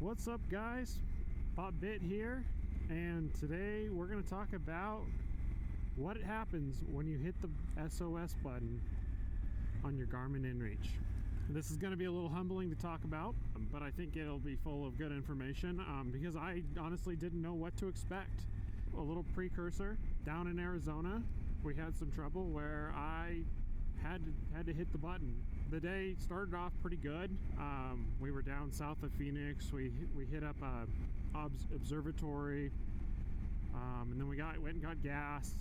What's up, guys? PoppedBit here, and today we're going to talk about what happens when you hit the SOS button on your Garmin inReach. This is going to be a little humbling to talk about, but I think it'll be full of good information because I honestly didn't know what to expect. A little precursor, down in Arizona, we had some trouble where I had to hit the button. The day started off pretty good. We were down south of Phoenix. We hit up a observatory, and then we went and got gas,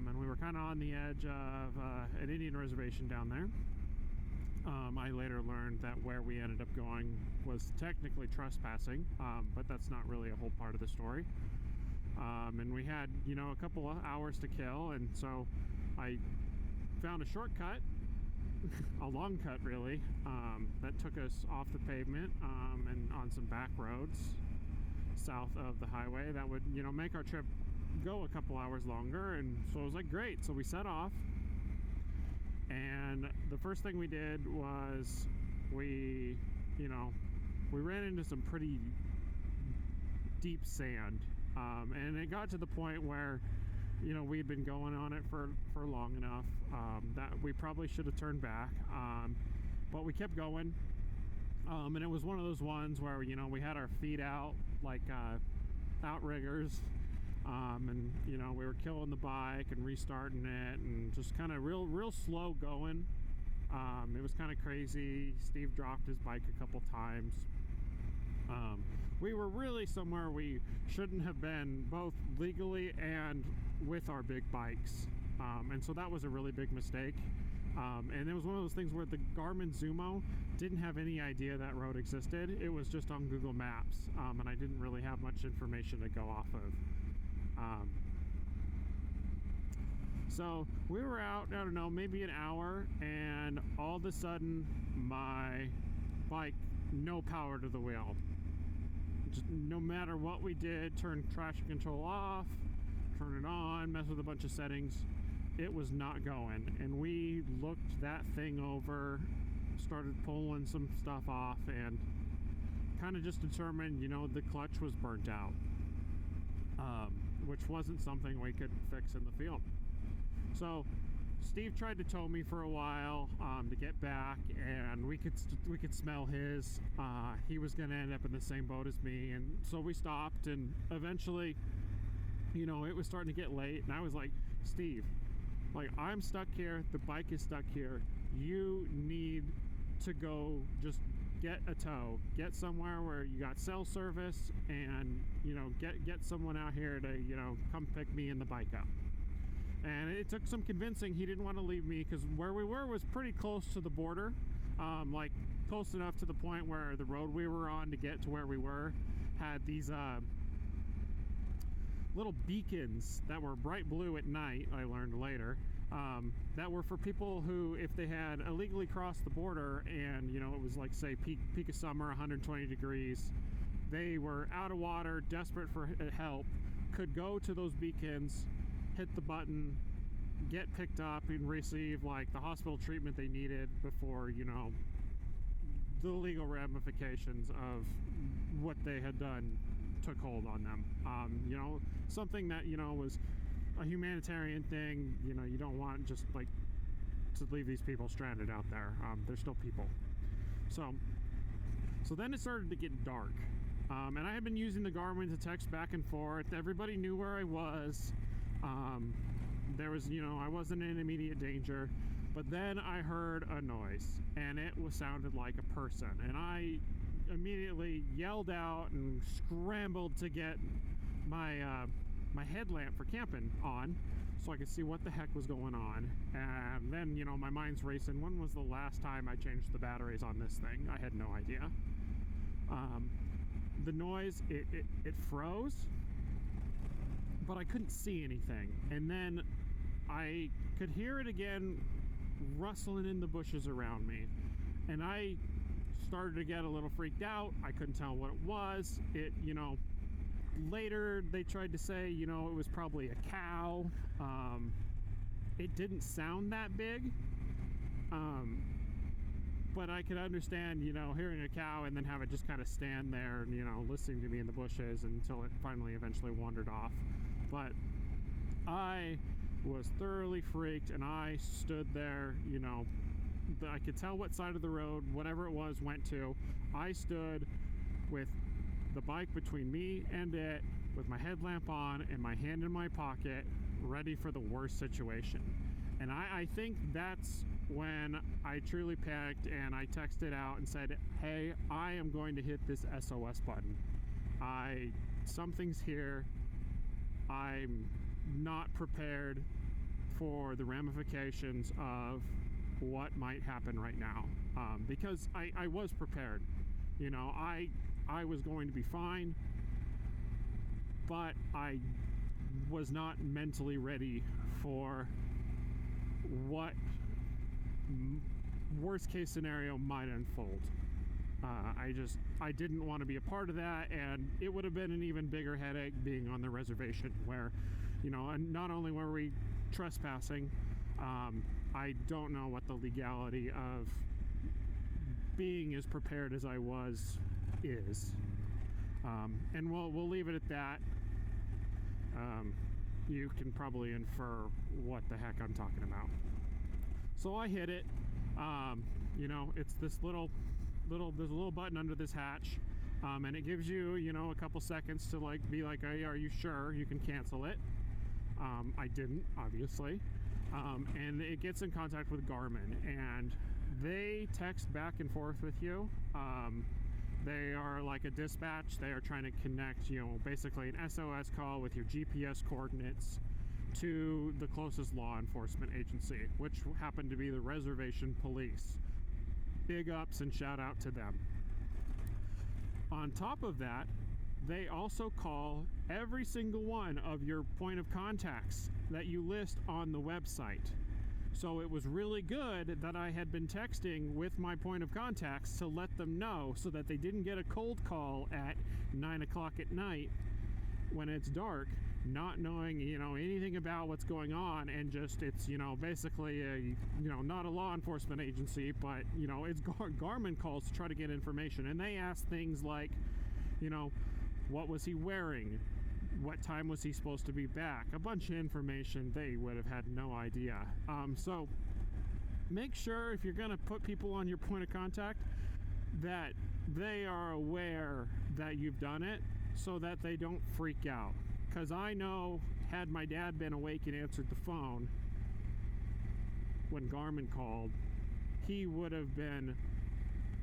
and we were kind of on the edge of an Indian reservation down there. I later learned that where we ended up going was technically trespassing, but that's not really a whole part of the story. And we had, a couple of hours to kill, and so I found a shortcut, a long cut really, that took us off the pavement and on some back roads south of the highway that would, make our trip go a couple hours longer. And so it was like, great. So we set off, and the first thing we did was we ran into some pretty deep sand, and it got to the point where we'd been going on it for long enough that we probably should have turned back, but we kept going, and it was one of those ones where we had our feet out like outriggers, and we were killing the bike and restarting it and just kind of real slow going. It was kind of crazy. Steve dropped his bike a couple times. We were really somewhere we shouldn't have been, both legally and with our big bikes, and so that was a really big mistake. And it was one of those things where the Garmin Zumo didn't have any idea that road existed. It was just on Google Maps, and I didn't really have much information to go off of. So we were out, I don't know, maybe an hour, and all of a sudden my bike, no power to the wheel. Just no matter what we did, turn traction control off, turn it on, mess with a bunch of settings, it was not going. And we looked that thing over, started pulling some stuff off, and kind of just determined, the clutch was burnt out, which wasn't something we could fix in the field. So Steve tried to tow me for a while to get back, and we could smell his. He was going to end up in the same boat as me, and so we stopped. And eventually, it was starting to get late, and I was like, Steve, I'm stuck here. The bike is stuck here. You need to go just get a tow, get somewhere where you got cell service, and get someone out here to come pick me and the bike up. And it took some convincing. He didn't want to leave me because where we were was pretty close to the border, close enough to the point where the road we were on to get to where we were had these little beacons that were bright blue at night, I learned later, that were for people who, if they had illegally crossed the border and, it was like, say, peak of summer, 120 degrees, they were out of water, desperate for help, could go to those beacons, hit the button, get picked up, and receive the hospital treatment they needed before, the legal ramifications of what they had done took hold on them. Something that, was a humanitarian thing. You don't want just to leave these people stranded out there. They're still people. So then it started to get dark. And I had been using the Garmin to text back and forth. Everybody knew where I was. There was, I wasn't in immediate danger, but then I heard a noise, and it sounded like a person, and I immediately yelled out and scrambled to get my my headlamp for camping on so I could see what the heck was going on. And then, my mind's racing. When was the last time I changed the batteries on this thing? I had no idea. The noise, it froze, but I couldn't see anything. And then I could hear it again rustling in the bushes around me. And I started to get a little freaked out. I couldn't tell what it was. Later they tried to say, it was probably a cow. It didn't sound that big. but I could understand, you know, hearing a cow and then have it just kind of stand there, you know, listening to me in the bushes until it finally eventually wandered off. But I was thoroughly freaked, and I stood there, you know, I could tell what side of the road, whatever it was, went to. I stood with the bike between me and it, with my headlamp on and my hand in my pocket, ready for the worst situation. And I think that's when I truly panicked, and I texted out and said, hey, I am going to hit this SOS button. Something's here. I'm not prepared for the ramifications of what might happen right now, because I was prepared. You know, I was going to be fine, but I was not mentally ready for what worst case scenario might unfold. I didn't want to be a part of that, and it would have been an even bigger headache being on the reservation where, you know, and not only were we trespassing, I don't know what the legality of being as prepared as I was is. And we'll leave it at that. You can probably infer what the heck I'm talking about. So I hit it. You know, it's this there's a little button under this hatch, and it gives you, you know, a couple seconds to like be like, hey, are you sure you can cancel it? I didn't, obviously. And it gets in contact with Garmin, and they text back and forth with you. They are like a dispatch. They are trying to connect, you know, basically an SOS call with your GPS coordinates to the closest law enforcement agency, which happened to be the reservation police. Big ups and shout out to them. On top of that, they also call every single one of your point of contacts that you list on the website. So it was really good that I had been texting with my point of contacts to let them know, so that they didn't get a cold call at 9 o'clock at night when it's dark, not knowing, you know, anything about what's going on, and just, it's, you know, basically a, you know, not a law enforcement agency, but, you know, it's Garmin calls to try to get information. And they ask things like, you know, what was he wearing? What time was he supposed to be back? A bunch of information they would have had no idea. So make sure, if you're going to put people on your point of contact, that they are aware that you've done it, so that they don't freak out. Because I know, had my dad been awake and answered the phone when Garmin called, he would have been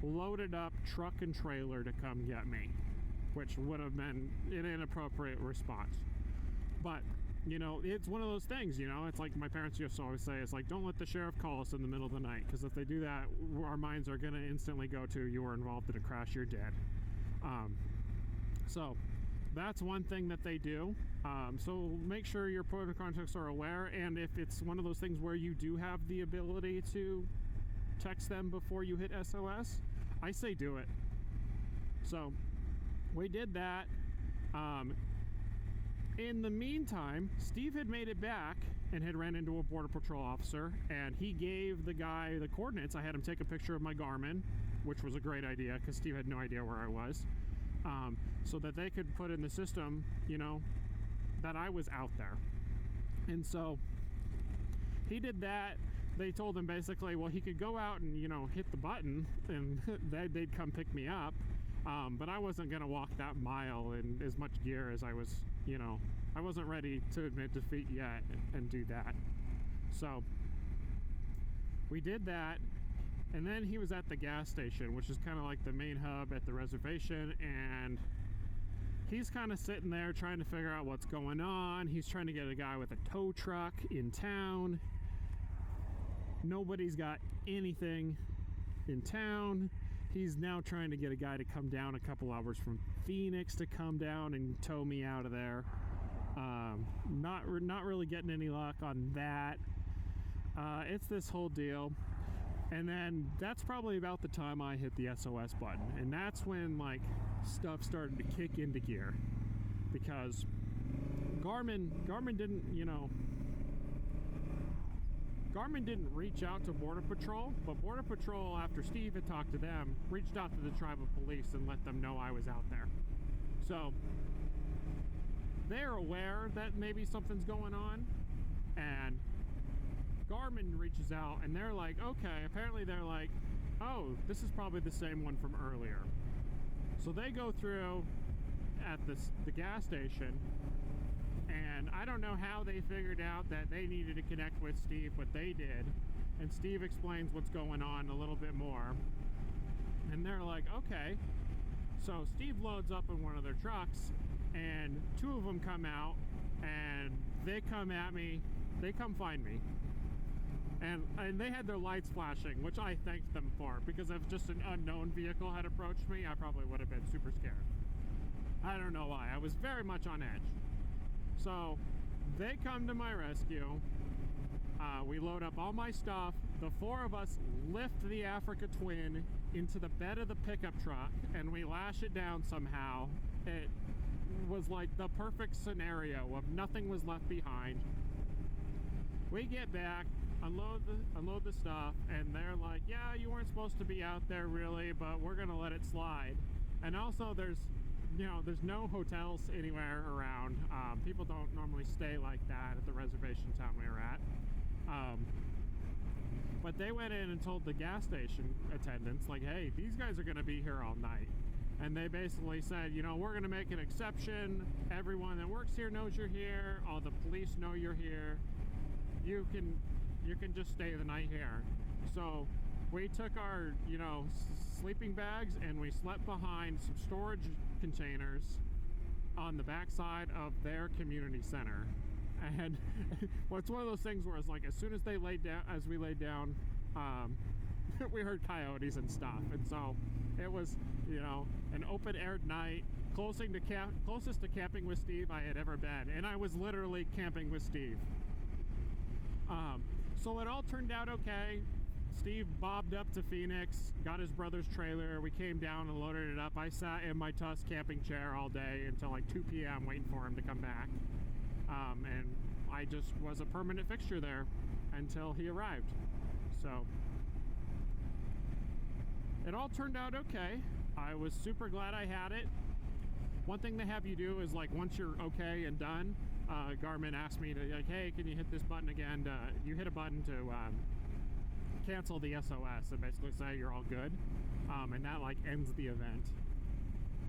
loaded up truck and trailer to come get me, which would have been an inappropriate response. But, you know, it's one of those things, you know, it's like my parents used to always say, it's like, don't let the sheriff call us in the middle of the night, because if they do that, our minds are going to instantly go to, you were involved in a crash, you're dead. So that's one thing that they do. So make sure your point of contacts are aware, and if it's one of those things where you do have the ability to text them before you hit SOS, I say do it. So we did that. In the meantime, Steve had made it back and had ran into a Border Patrol officer, and he gave the guy the coordinates. I had him take a picture of my Garmin, which was a great idea because Steve had no idea where I was, so that they could put in the system, you know, that I was out there. And so he did that. They told him basically, well, he could go out and, you know, hit the button and they'd come pick me up. But I wasn't going to walk that mile in as much gear as I was, you know, I wasn't ready to admit defeat yet and do that. So we did that, and then he was at the gas station, which is kind of like the main hub at the reservation, and he's kind of sitting there trying to figure out what's going on. He's trying to get a guy with a tow truck in town. Nobody's got anything in town. He's now trying to get a guy to come down a couple hours from Phoenix to come down and tow me out of there. Not really getting any luck on that. It's this whole deal. And then that's probably about the time I hit the SOS button. And that's when, like, stuff started to kick into gear. Because Garmin didn't, you know, Garmin didn't reach out to Border Patrol, but Border Patrol, after Steve had talked to them, reached out to the tribal police and let them know I was out there. So they're aware that maybe something's going on, and Garmin reaches out and they're like, okay, apparently they're like, oh, this is probably the same one from earlier. So they go through at the gas station, and I don't know how they figured out that they needed to connect with Steve, but they did. And Steve explains what's going on a little bit more. And they're like, okay. So Steve loads up in one of their trucks, and two of them come out, and they come at me. They come find me. And they had their lights flashing, which I thanked them for, because if just an unknown vehicle had approached me, I probably would have been super scared. I don't know why. I was very much on edge. So they come to my rescue. We load up all my stuff. The four of us lift the Africa Twin into the bed of the pickup truck, and we lash it down somehow. It was like the perfect scenario of nothing was left behind. We get back, unload the stuff, and they're like, yeah, you weren't supposed to be out there really, but we're gonna let it slide. And also there's no hotels anywhere around. People don't normally stay like that at the reservation town we were at. But they went in and told the gas station attendants, like, hey, these guys are gonna be here all night. And they basically said, we're gonna make an exception. Everyone that works here knows you're here. All the police know you're here. You can just stay the night here. So we took our, sleeping bags, and we slept behind some storage containers on the backside of their community center. And well, it's one of those things where it's like, as soon as we laid down, we heard coyotes and stuff. And so it was, an open-aired night, closest to camping with Steve I had ever been. And I was literally camping with Steve. So it all turned out okay. Steve bobbed up to Phoenix, got his brother's trailer. We came down and loaded it up. I sat in my Tusk camping chair all day until like 2 p.m. waiting for him to come back. And I just was a permanent fixture there until he arrived. So it all turned out okay. I was super glad I had it. One thing they have you do is, like, once you're okay and done, Garmin asked me to, like, hey, can you hit this button again? You hit a button to cancel the SOS and basically say you're all good. And that, like, ends the event.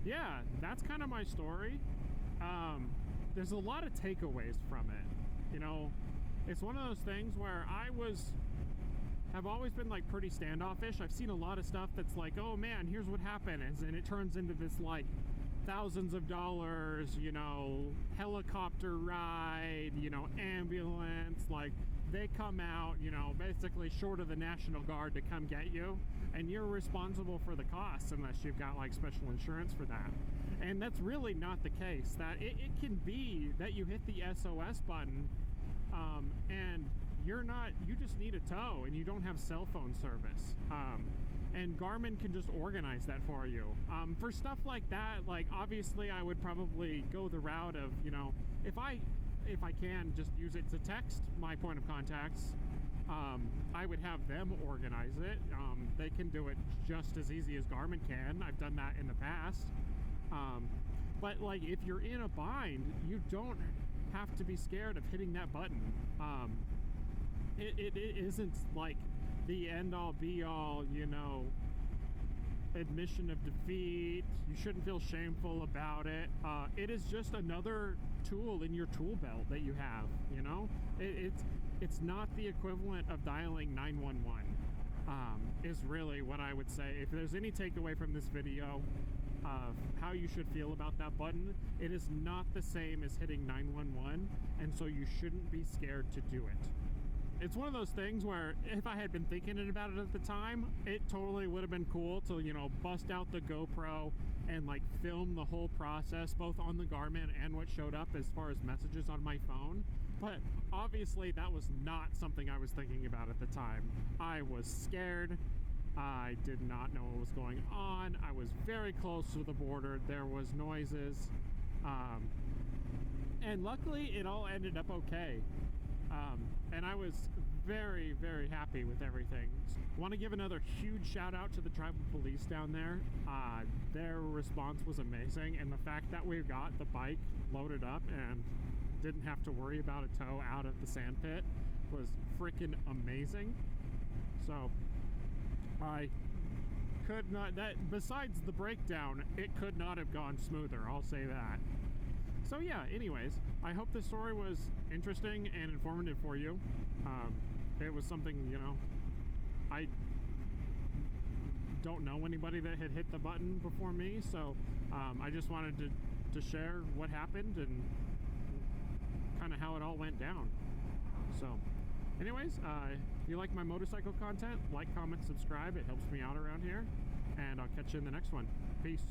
Yeah, that's kind of my story. There's a lot of takeaways from it. It's one of those things where have always been, like, pretty standoffish. I've seen a lot of stuff that's like, oh man, here's what happened, and it turns into this, like, thousands of dollars, helicopter ride, ambulance, like, they come out, basically short of the National Guard to come get you, and you're responsible for the costs unless you've got, like, special insurance for that. And that's really not the case. That it can be that you hit the SOS button, and you just need a tow, and you don't have cell phone service. And Garmin can just organize that for you. For stuff like that, like, obviously I would probably go the route of, if I can just use it to text my point of contacts, I would have them organize it. They can do it just as easy as Garmin can. I've done that in the past. But, like, if you're in a bind, you don't have to be scared of hitting that button. It isn't like the end-all be-all, admission of defeat. You shouldn't feel shameful about it. It is just another tool in your tool belt that you have. It's not the equivalent of dialing 911. Is really what I would say. If there's any takeaway from this video of how you should feel about that button, it is not the same as hitting 911, and so you shouldn't be scared to do it. It's one of those things where if I had been thinking about it at the time, it totally would have been cool to, bust out the GoPro and, like, film the whole process, both on the Garmin and what showed up as far as messages on my phone. But obviously that was not something I was thinking about at the time. I was scared. I did not know what was going on. I was very close to the border. There was noises. And luckily it all ended up okay. And I was very, very happy with everything. Want to give another huge shout out to the tribal police down there. Their response was amazing, and the fact that we got the bike loaded up and didn't have to worry about a tow out of the sand pit was freaking amazing. So I could not, besides the breakdown, it could not have gone smoother, I'll say that. So yeah, anyways, I hope this story was interesting and informative for you. It was something, you know, I don't know anybody that had hit the button before me, so I just wanted to share what happened and kind of how it all went down. So anyways, if you like my motorcycle content, like, comment, subscribe. It helps me out around here, and I'll catch you in the next one. Peace.